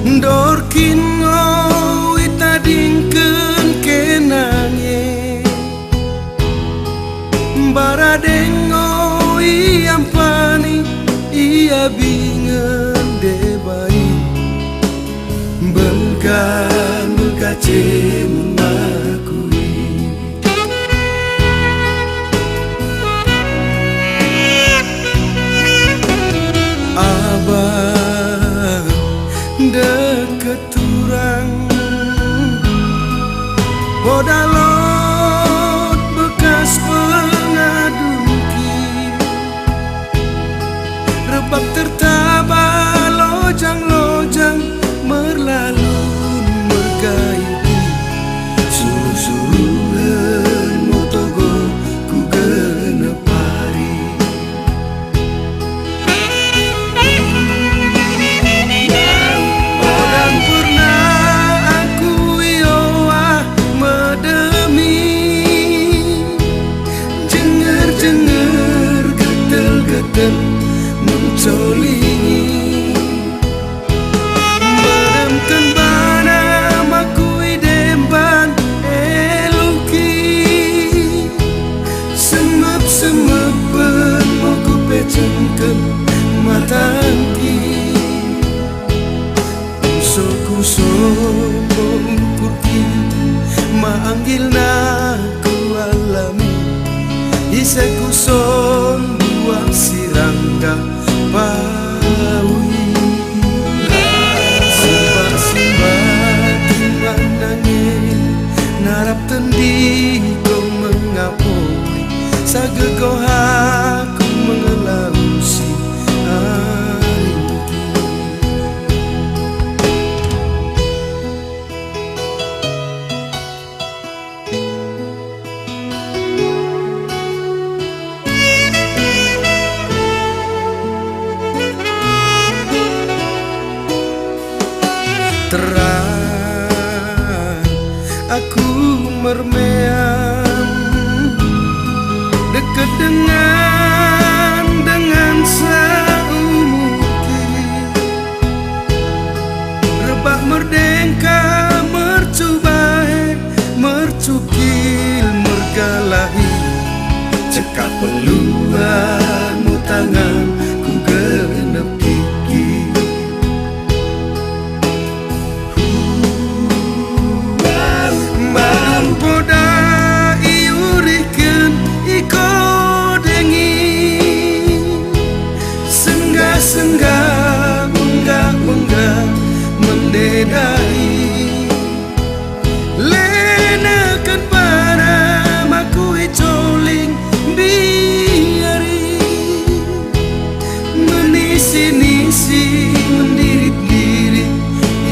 Dorkingo itadingkeun kenange Baradengo iampani ia bingeun debai Belga cemangakui Abah deket turang Bodalot bekas pengadungki Rebab tertaba lojang-lojang merlalun mergaiti Suruh-suruhan motogo ku genep hari Odang pernah aku iowah medemi Jenger-jenger getel-getel mencolingi Meremkan bana makui demban eluki Semep-semep ben moku pecengken matangki Soku-soku kurki manggilna ku alami Iseku son buang sirangga paui Simbang-simbang dimandangin narap tendi kau mengapoi Sagego aku mengelausi hari terang aku mermeam dekat dengan saumuki rebah merdeka mercubai mercukil mergalahi cekap peluanmu tangan ku genep gigi Senggak menggak mendedai Lenakan para makui coling biari Menisi-nisi mendirit-dirit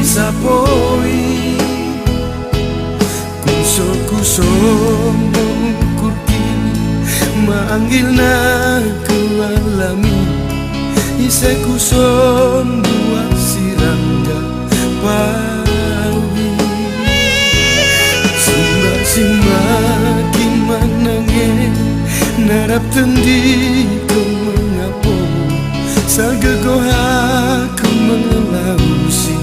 isapoi Kuso-kuso mengkurki manggilna ku alami Iseku son buat sirangga pawi Simbang-simbang kimanange narap tendi kau mengapo Sagego aku mengelausi